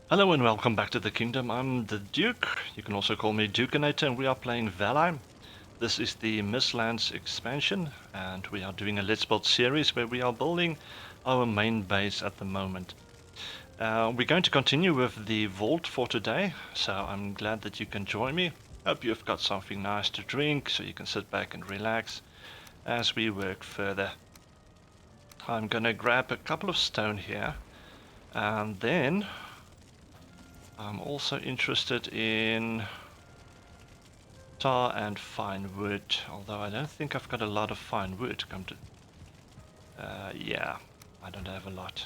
Hello and welcome back to the kingdom. I'm the Duke. You can also call me DUKeNATOR, and we are playing Valheim. This is the Mistlands expansion, and we are doing a Let's Build series where we are building our main base at the moment. We're going to continue with the vault for today, so I'm glad that you can join me. Hope you've got something nice to drink so you can sit back and relax as we work further. I'm gonna grab a couple of stone here, and then I'm also interested in tar and fine wood, although I don't think I've got a lot of fine wood. Yeah, I don't have a lot.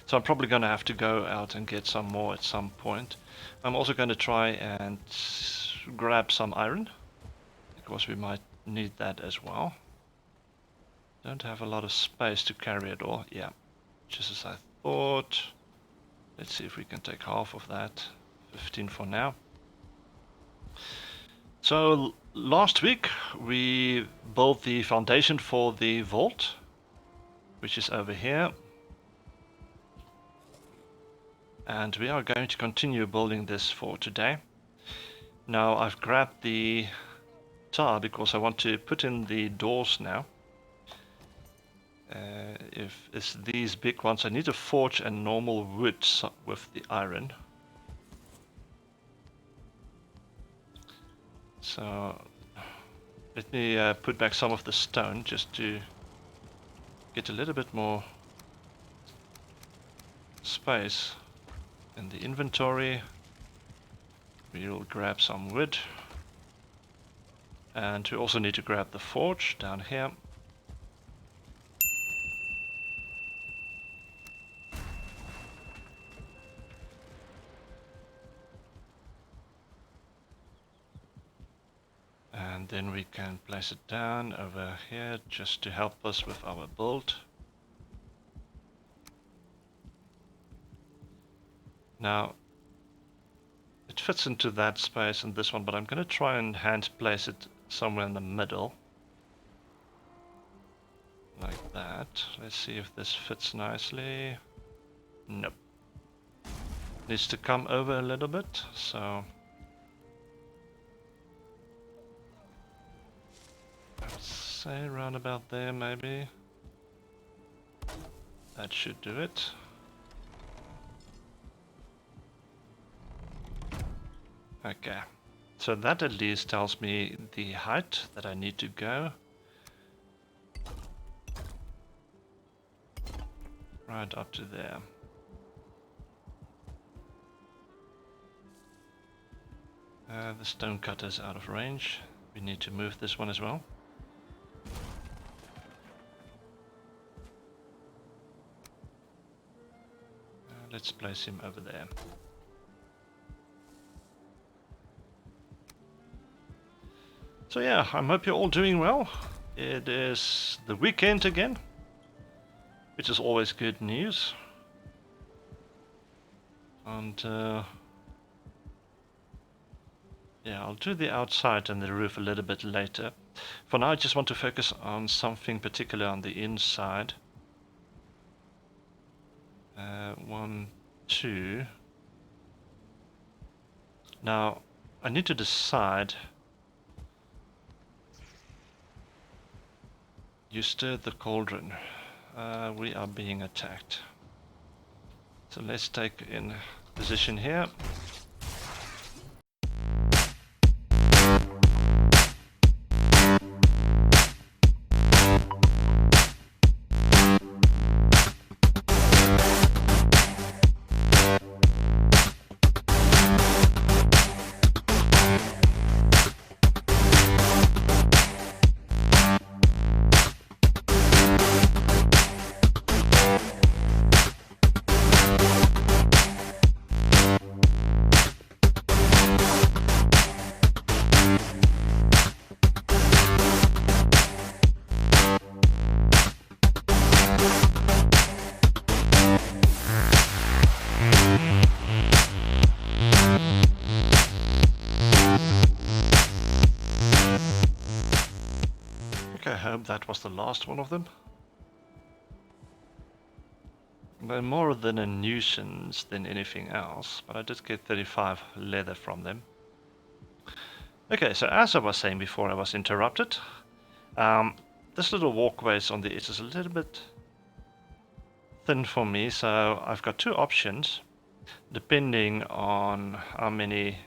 So I'm probably going to have to go out and get some more at some point. I'm also going to try and grab some iron, because we might need that as well. Don't have a lot of space to carry it all. Yeah, just as I thought. Let's see if we can take half of that. 15 for now. So last week we built the foundation for the vault, which is over here. And we are going to continue building this for today. Now I've grabbed the tar because I want to put in the doors now. If it's these big ones, I need to forge a normal wood with the iron. So let me put back some of the stone just to get a little bit more space in the inventory. We'll grab some wood, and we also need to grab the forge down here. And then we can place it down over here just to help us with our build. Now it fits into that space and this one, but I'm going to try and hand place it somewhere in the middle. Like that. Let's see if this fits nicely. Nope. Needs to come over a little bit, so I'd say around about there maybe. That should do it. Okay, so that at least tells me the height that I need to go. Right up to there. The stone cutter's out of range. We need to move this one as well. Let's place him over there. So yeah, I hope you're all doing well. It is the weekend again, which is always good news. And yeah, I'll do the outside and the roof a little bit later. For now I just want to focus on something particular on the inside. 1, 2. Now I need to decide. You stirred the cauldron. We are being attacked. So let's take in position here. Okay, I hope that was the last one of them. they're more than a nuisance than anything else, but I did get 35 leather from them. Okay, so as I was saying before I was interrupted, this little walkways on the edge is a little bit thin for me, so I've got two options depending on how many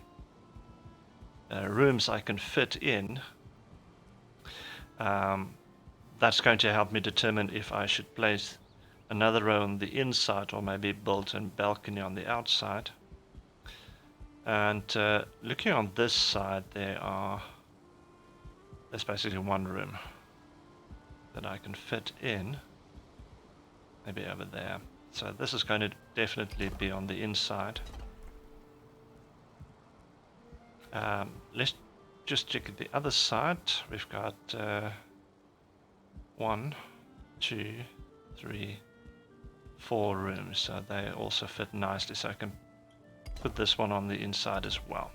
rooms I can fit in. That's going to help me determine if I should place another row on the inside or maybe build a balcony on the outside. And looking on this side, there's basically one room that I can fit in, maybe over there. So this is going to definitely be on the inside. Let's just check the other side. We've got 1, 2, 3, 4 rooms, so they also fit nicely, so I can put this one on the inside as well.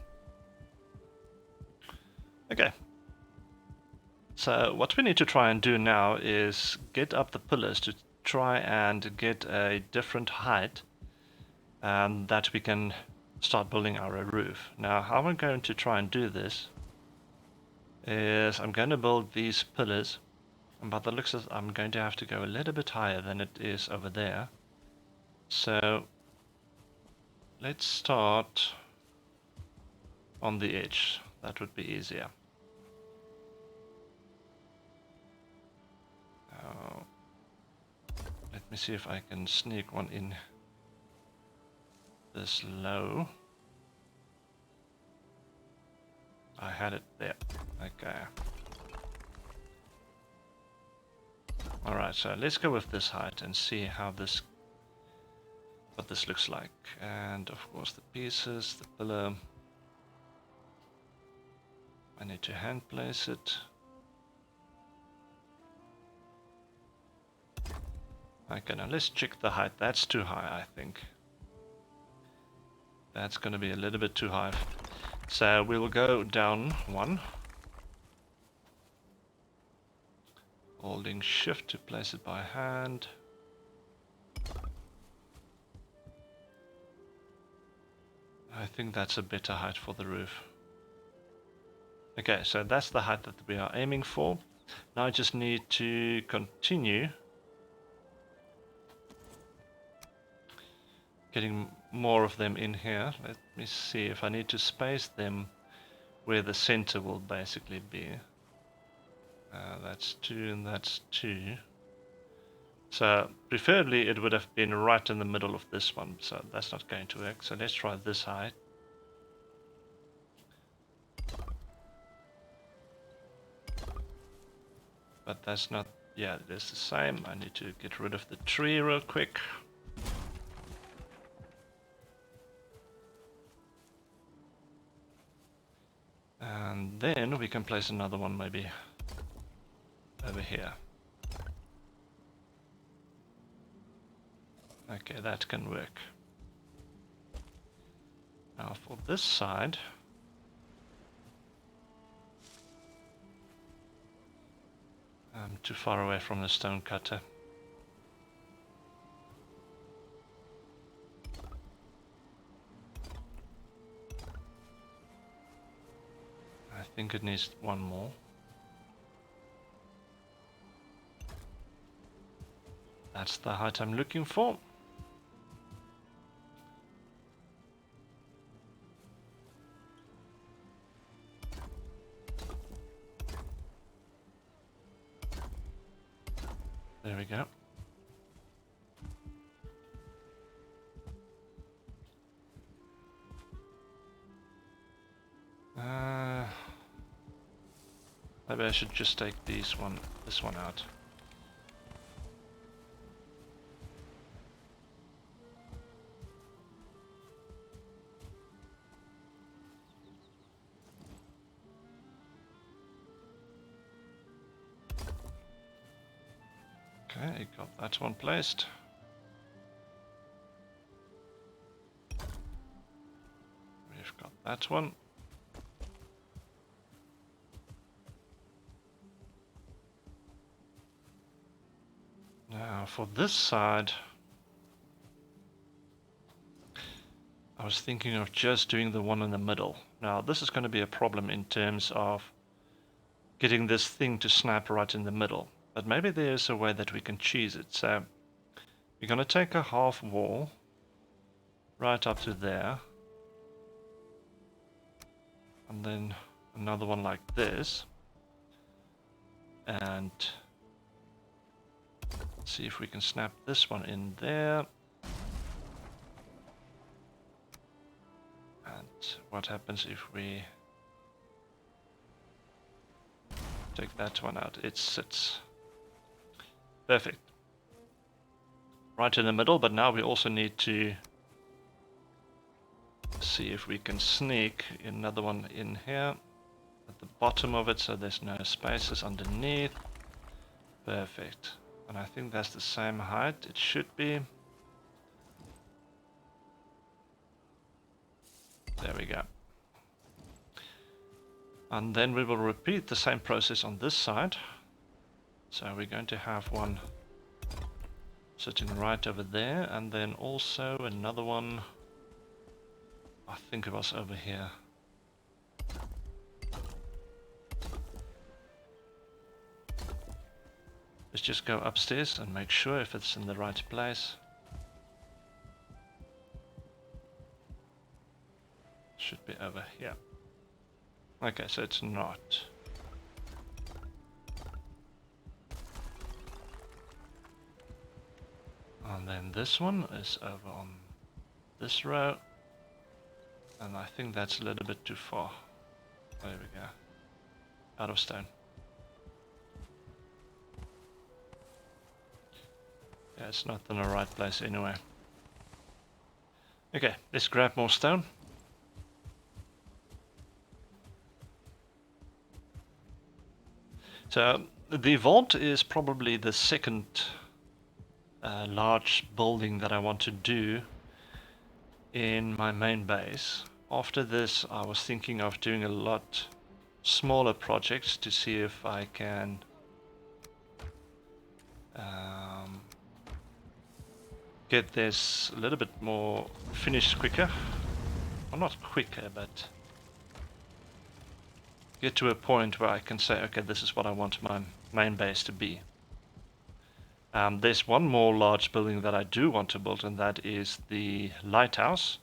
Okay, so what we need to try and do now is get up the pillars to try and get a different height that we can start building our roof. Now how I'm going to try and do this is I'm going to build these pillars, and by the looks of it, I'm going to have to go a little bit higher than it is over there. So let's start on the edge. That would be easier. Now, let me see if I can sneak one in this low. I had it there. Okay. Alright, so let's go with this height and see how what this looks like. And of course the pieces, the pillar, I need to hand place it. Okay, now let's check the height. That's too high, I think. That's going to be a little bit too high. So we will go down 1. Holding shift to place it by hand. I think that's a better height for the roof. Okay, so that's the height that we are aiming for. Now I just need to continue getting more of them in here. Let me see if I need to space them where the center will basically be. That's 2 and that's 2. So preferably it would have been right in the middle of this one, so that's not going to work. So let's try this height. But that's not, yeah, it is the same. I need to get rid of the tree real quick. And then we can place another one maybe over here. Okay, that can work. Now for this side, I'm too far away from the stone cutter. I think it needs one more. That's the height I'm looking for. There we go. Maybe I should just take this one out. Okay, got that one placed. We've got that one. Now for this side, was thinking of just doing the one in the middle. Now this is going to be a problem in terms of getting this thing to snap right in the middle. But maybe there's a way that we can cheese it. So we're going to take a half wall right up to there. And then another one like this. And see if we can snap this one in there. And what happens if we take that one out? It sits. Perfect. Right in the middle, but now we also need to see if we can sneak another one in here at the bottom of it so there's no spaces underneath. Perfect. And I think that's the same height. It should be. There we go. And then we will repeat the same process on this side. So we're going to have one sitting right over there, and then also another one, I think it was over here. Let's just go upstairs and make sure if it's in the right place. Should be over here. Okay, so it's not. And then this one is over on this row. And I think that's a little bit too far. There we go. Out of stone. Yeah, it's not in the right place anyway. Okay, let's grab more stone. So the vault is probably the second large building that I want to do in my main base. After this, I was thinking of doing a lot smaller projects to see if I can get this a little bit more finished quicker. Well, not quicker, but get to a point where I can say, okay, this is what I want my main base to be. There's one more large building that I do want to build, and that is the lighthouse.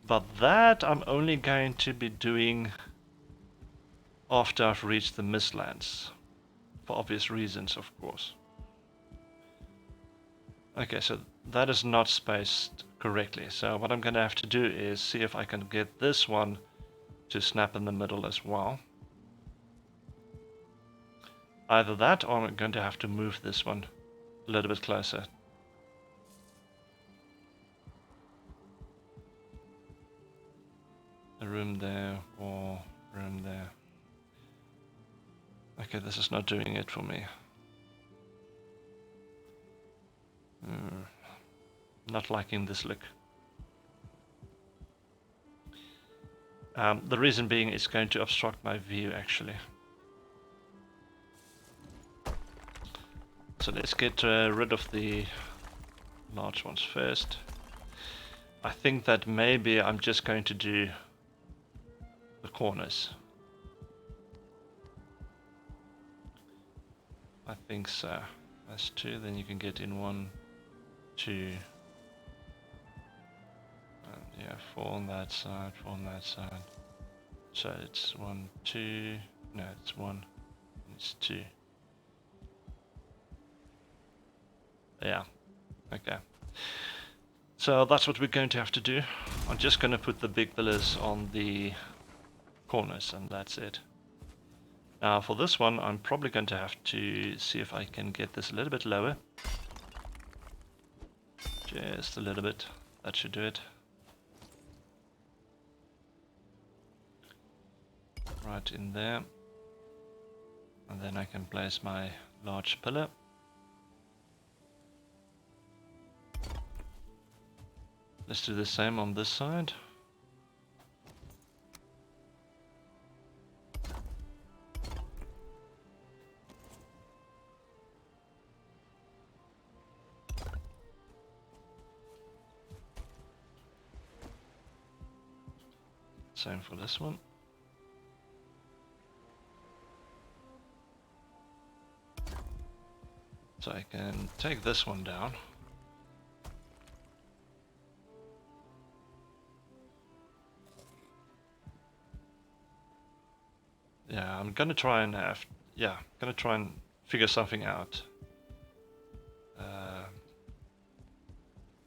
But that I'm only going to be doing after I've reached the Mistlands. For obvious reasons, of course. Okay, so that is not spaced correctly. So what I'm going to have to do is see if I can get this one to snap in the middle as well. Either that, or I'm going to have to move this one a little bit closer. A room there, or room there. Okay, this is not doing it for me. Not liking this look. The reason being it's going to obstruct my view actually. So let's get rid of the large ones first. I think that maybe I'm just going to do the corners. I think so. That's two, then you can get in 1, 2, and yeah, 4 on that side, 4 on that side. So it's 1, 2, no, it's 1, it's 2. Yeah, okay. So that's what we're going to have to do. I'm just going to put the big pillars on the corners, and that's it. Now for this one, I'm probably going to have to see if I can get this a little bit lower. Just a little bit. That should do it. Right in there. And then I can place my large pillar. Let's do the same on this side. Same for this one. So I can take this one down. Yeah, I'm gonna try and figure something out.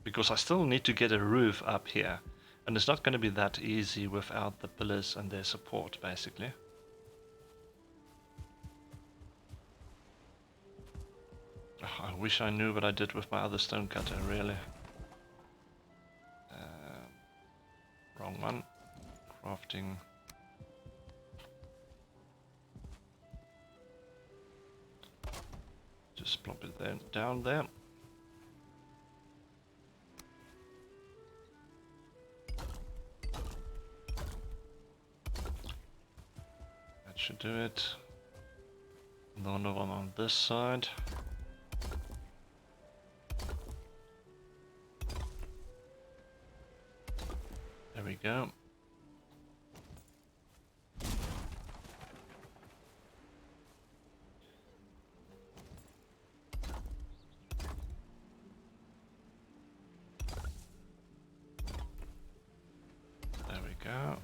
Because I still need to get a roof up here. And it's not gonna be that easy without the pillars and their support, basically. Oh, I wish I knew what I did with my other stone cutter, really. Wrong one. Crafting. Just plop it there, down there. That should do it. Another one on this side. There we go. There we go.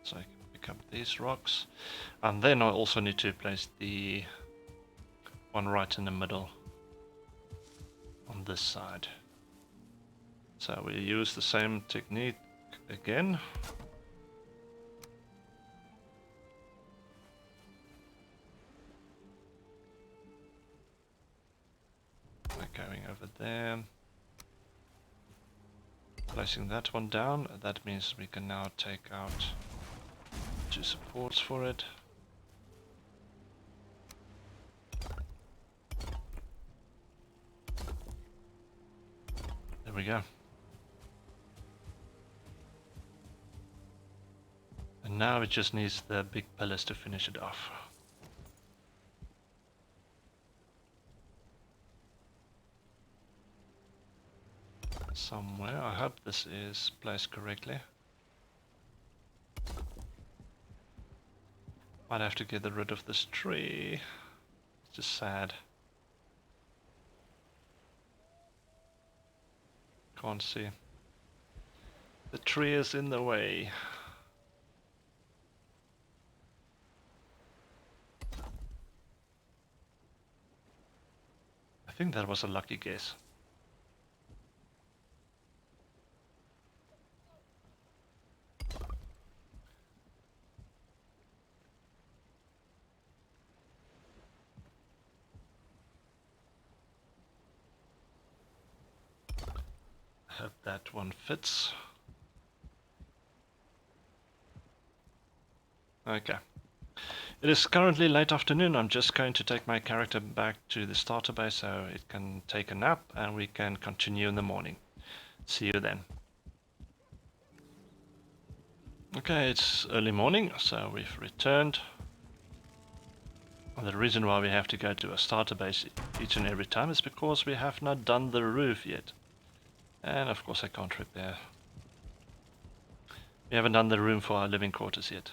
So I can pick up these rocks. And then I also need to place the one right in the middle on this side. So we use the same technique again. We're going over there. Placing that one down. That means we can now take out 2 supports for it. There we go. And now it just needs the big pillars to finish it off. Somewhere, I hope this is placed correctly. Might have to get rid of this tree. It's just sad. Can't see. The tree is in the way. I think that was a lucky guess. I hope that one fits. Okay. It is currently late afternoon. I'm just going to take my character back to the starter base so it can take a nap and we can continue in the morning. See you then. Okay, it's early morning, so we've returned. And the reason why we have to go to a starter base each and every time is because we have not done the roof yet. And of course I can't repair. We haven't done the room for our living quarters yet.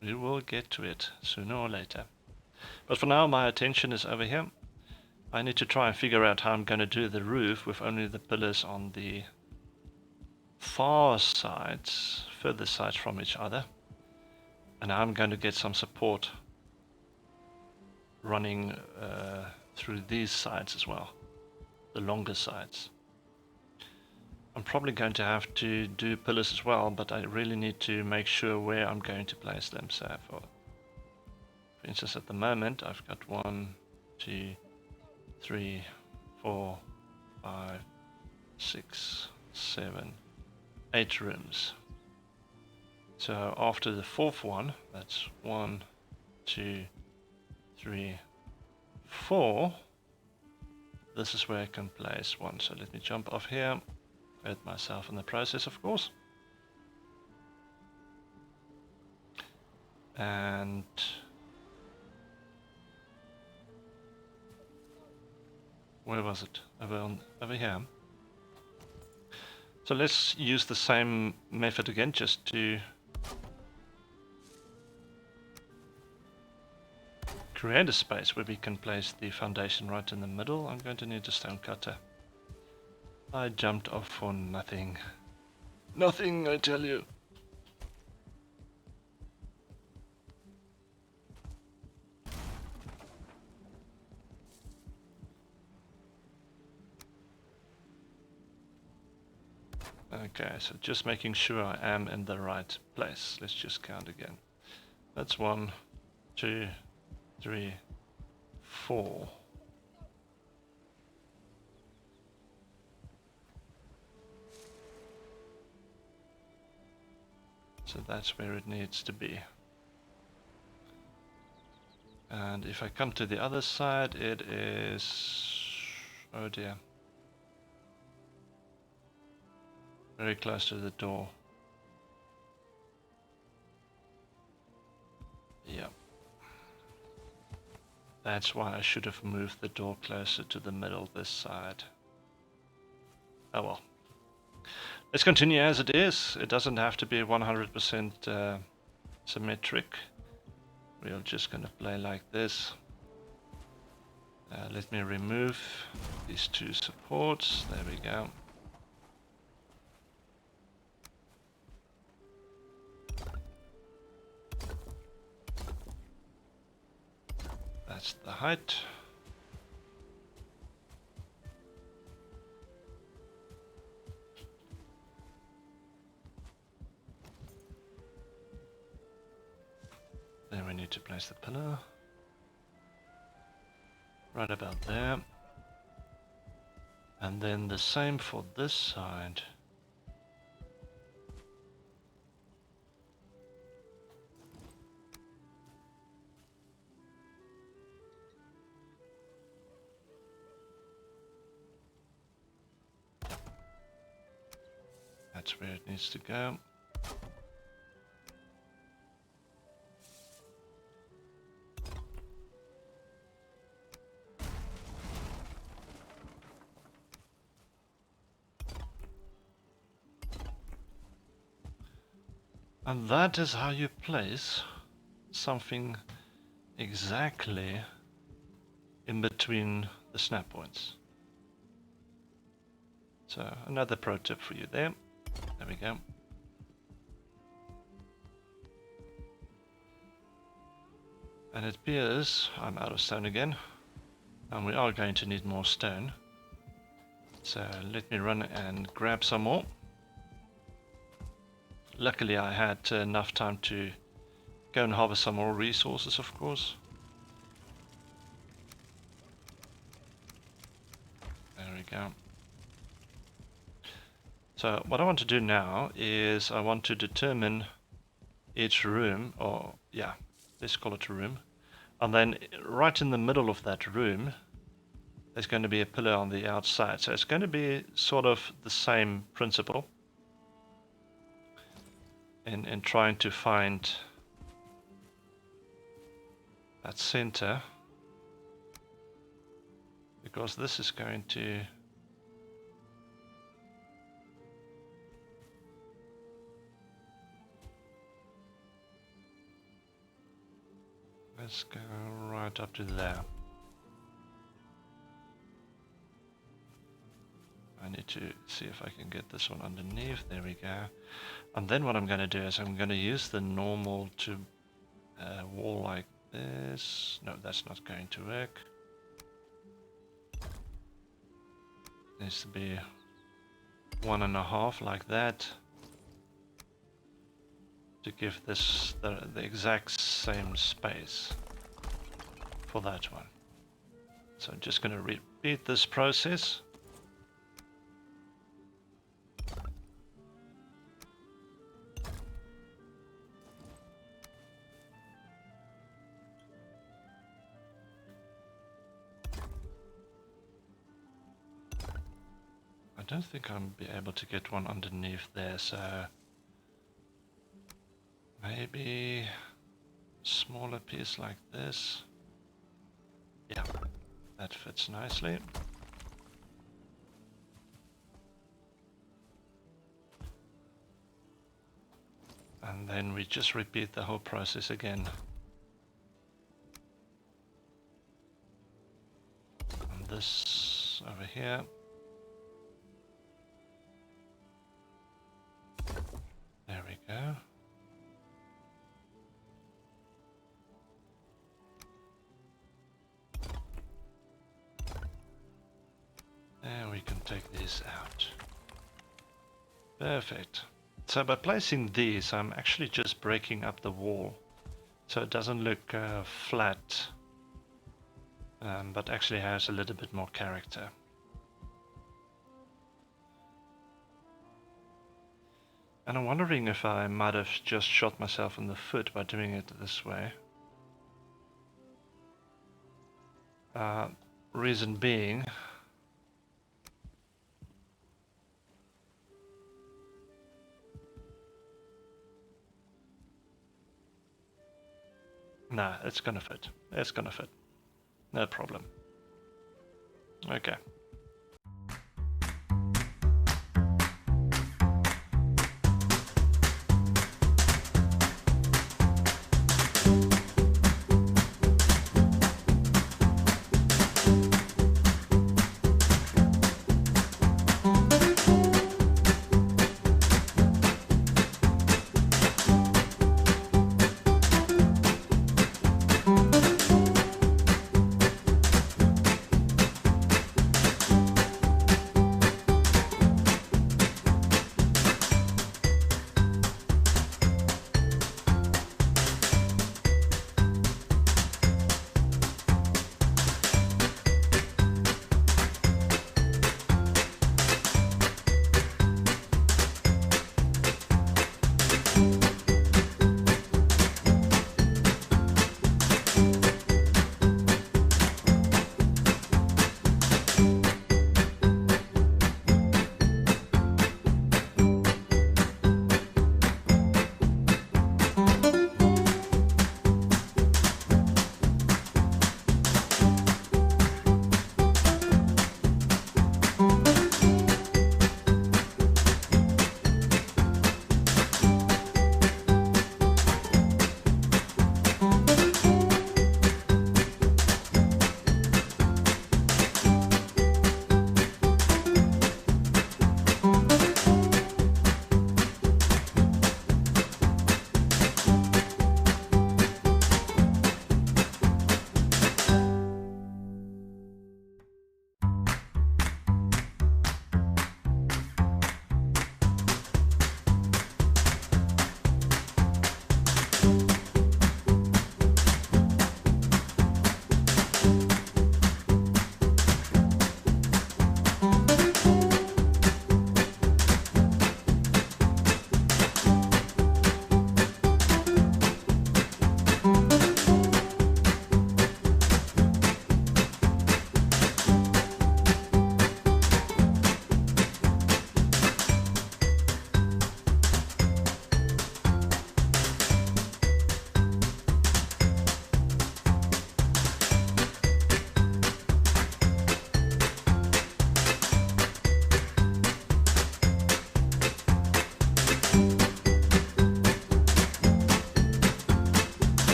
We will get to it sooner or later. But for now my attention is over here. I need to try and figure out how I'm going to do the roof with only the pillars on the far sides, further sides from each other. And I'm going to get some support running through these sides as well, the longer sides. I'm probably going to have to do pillars as well, but I really need to make sure where I'm going to place them. So for instance, at the moment I've got 1, 2, 3, 4, 5, 6, 7, 8 rooms. So after the 4th one, that's 1, 2, 3, 4. This is where I can place one. So let me jump off here. Hurt myself in the process, of course. And where was it? Over here. So let's use the same method again, just to create a space where we can place the foundation right in the middle. I'm going to need a stone cutter. I jumped off for nothing. Nothing, I tell you. Okay, so just making sure I am in the right place. Let's just count again. That's 1, 2, 3, 4. So that's where it needs to be. And if I come to the other side, it is... oh dear. Very close to the door. Yep. That's why I should have moved the door closer to the middle this side. Oh well. Let's continue as it is. It doesn't have to be 100% symmetric. We're just going to play like this. Let me remove these 2 supports. There we go. That's the height. Then we need to place the pillar. Right about there. And then the same for this side. That's where it needs to go. And that is how you place something exactly in between the snap points. So another pro tip for you there. There we go. And it appears I'm out of stone again. And we are going to need more stone. So let me run and grab some more. Luckily I had enough time to go and harvest some more resources, of course. There we go. So what I want to do now is I want to determine each room, or yeah, let's call it a room. And then right in the middle of that room, there's going to be a pillar on the outside. So it's going to be sort of the same principle in trying to find that center, because this is going to let's go right up to there. I need to see if I can get this one underneath. There we go. And then what I'm going to do is I'm going to use the normal to wall like this. No, that's not going to work. Needs to be 1.5 like that, to give this the exact same space for that one. So I'm just going to repeat this process. I don't think I'll be able to get one underneath there, so maybe a smaller piece like this. Yeah, that fits nicely. And then we just repeat the whole process again. And this over here. There we go. And we can take these out. Perfect. So by placing these, I'm actually just breaking up the wall, so it doesn't look flat, but actually has a little bit more character. And I'm wondering if I might have just shot myself in the foot by doing it this way. Reason being, nah, it's gonna fit. It's gonna fit. No problem. Okay.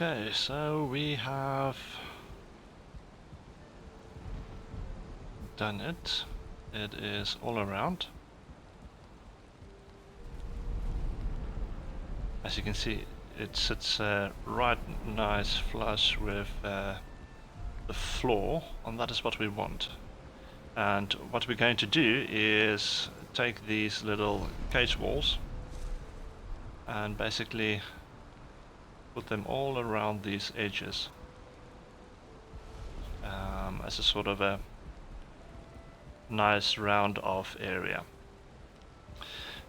Okay, so we have done it. It is all around. As you can see, it sits right nice flush with the floor, and that is what we want. And what we're going to do is take these little cage walls and basically put them all around these edges as a sort of a nice round off area.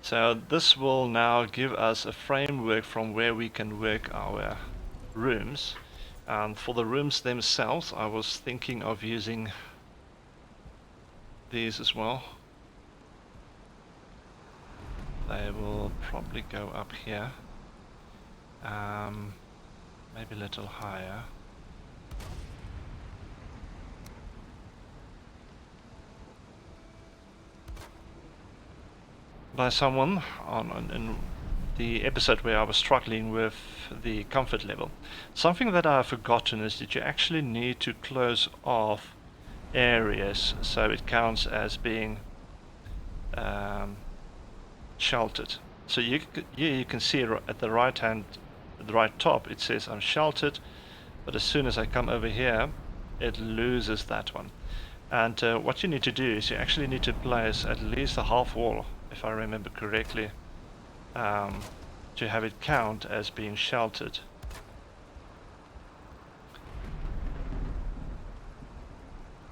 So this will now give us a framework from where we can work our rooms. And for the rooms themselves, I was thinking of using these as well. They will probably go up here, maybe a little higher. By someone in the episode where I was struggling with the comfort level, something that I've forgotten is that you actually need to close off areas so it counts as being sheltered. So you can see at the right top it says I'm sheltered, but as soon as I come over here it loses that one. And what you need to do is you actually need to place at least a half wall, if I remember correctly, to have it count as being sheltered.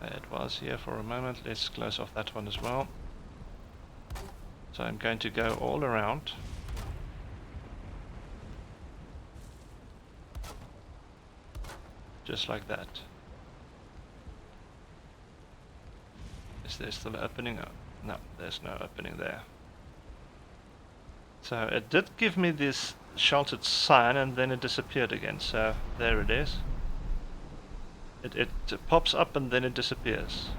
It was here for a moment. Let's close off that one as well. So I'm going to go all around. Just like that. Is there still an opening? No, there's no opening there. So it did give me this sheltered sign and then it disappeared again. So there it is. It pops up and then it disappears.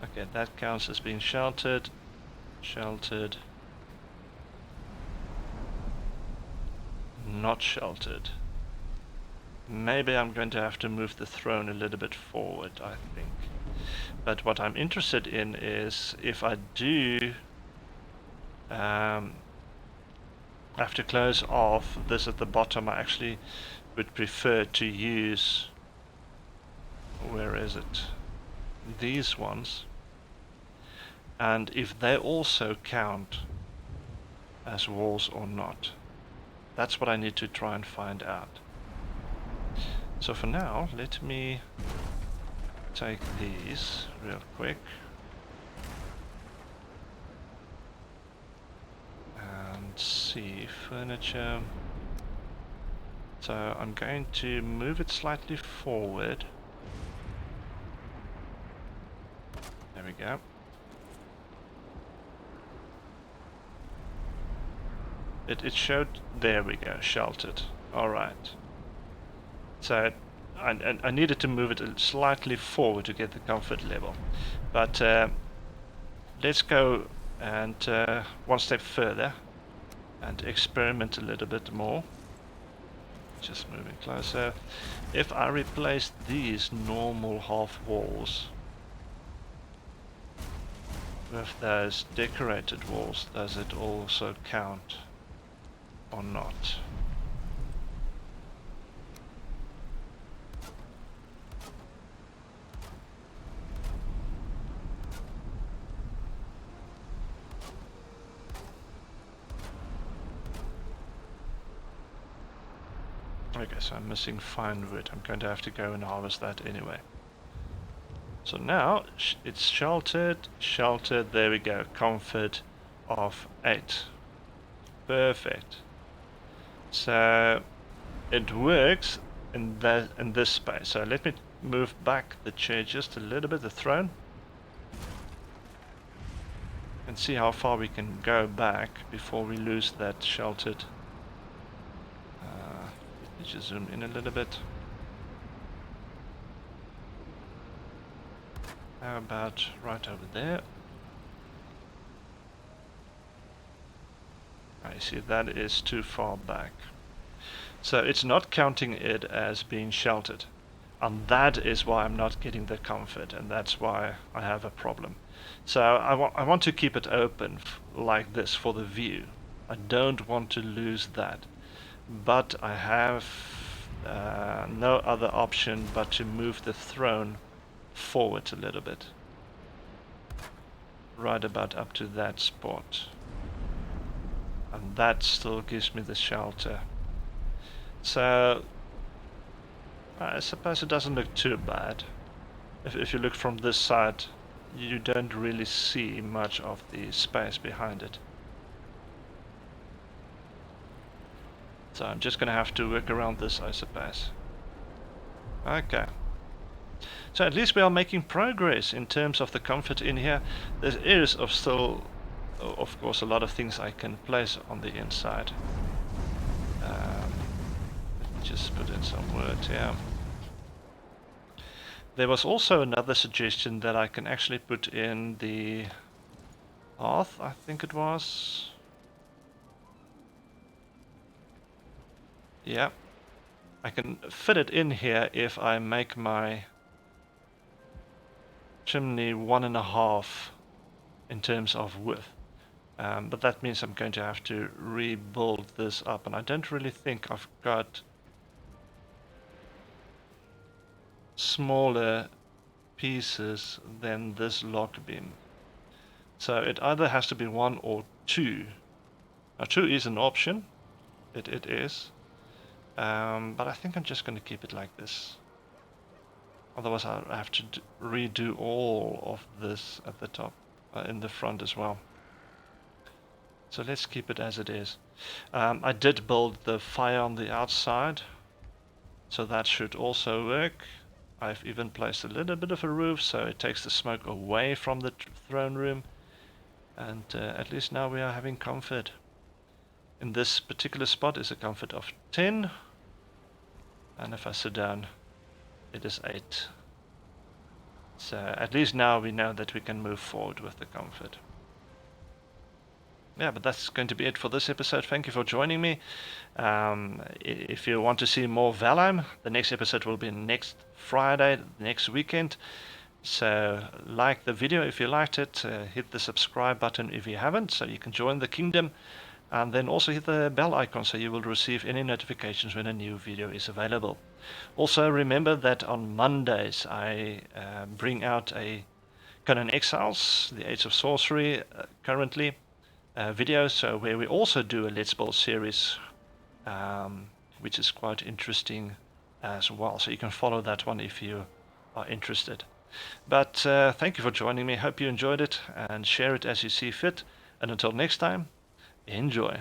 Okay, that counts as being sheltered. Sheltered. Not sheltered. Maybe I'm going to have to move the throne a little bit forward, I think. But what I'm interested in is if I do have to close off this at the bottom, I actually would prefer to use, where is it? These ones. And if they also count as walls or not. That's what I need to try and find out. So for now, let me take these real quick. And see, furniture. So I'm going to move it slightly forward. There we go. It showed, there we go, sheltered. Alright. So I needed to move it slightly forward to get the comfort level. But let's go and one step further and experiment a little bit more. Just moving closer. If I replace these normal half walls with those decorated walls, does it also count or not? Okay, so I'm missing fine wood. I'm going to have to go and harvest that anyway. So now it's sheltered, there we go, comfort of 8. Perfect. So it works in this space. So let me move back the chair just a little bit, the throne, and see how far we can go back before we lose that sheltered. Let me just zoom in a little bit. How about right over there? I see that is too far back. So it's not counting it as being sheltered. And that is why I'm not getting the comfort, and that's why I have a problem. So I want to keep it open like this for the view. I don't want to lose that. But I have no other option but to move the throne forward a little bit. Right about up to that spot. And that still gives me the shelter. So I suppose it doesn't look too bad. If you look from this side, you don't really see much of the space behind it. So I'm just going to have to work around this, I suppose. Okay. So at least we are making progress in terms of the comfort in here. There is of course, a lot of things I can place on the inside. Let me just put in some words here. There was also another suggestion that I can actually put in the hearth, I think it was. Yeah. I can fit it in here if I make my chimney 1.5 in terms of width. But that means I'm going to have to rebuild this up, and I don't really think I've got smaller pieces than this log beam. So it either has to be 1 or 2. Now 2 is an option, it is, but I think I'm just going to keep it like this. Otherwise I have to redo all of this at the top, in the front as well. So let's keep it as it is. I did build the fire on the outside, so that should also work. I've even placed a little bit of a roof, so it takes the smoke away from the throne room. And at least now we are having comfort. In this particular spot is a comfort of 10. And if I sit down, it is 8. So at least now we know that we can move forward with the comfort. Yeah, but that's going to be it for this episode. Thank you for joining me. If you want to see more Valheim, the next episode will be next Friday, next weekend. So like the video if you liked it, hit the subscribe button if you haven't, so you can join the kingdom, and then also hit the bell icon so you will receive any notifications when a new video is available. Also remember that on Mondays I bring out a Conan Exiles, the Age of Sorcery currently, video, so where we also do a Let's Build series, which is quite interesting as well. So you can follow that one if you are interested. But thank you for joining me. Hope you enjoyed it, and share it as you see fit. And until next time, enjoy.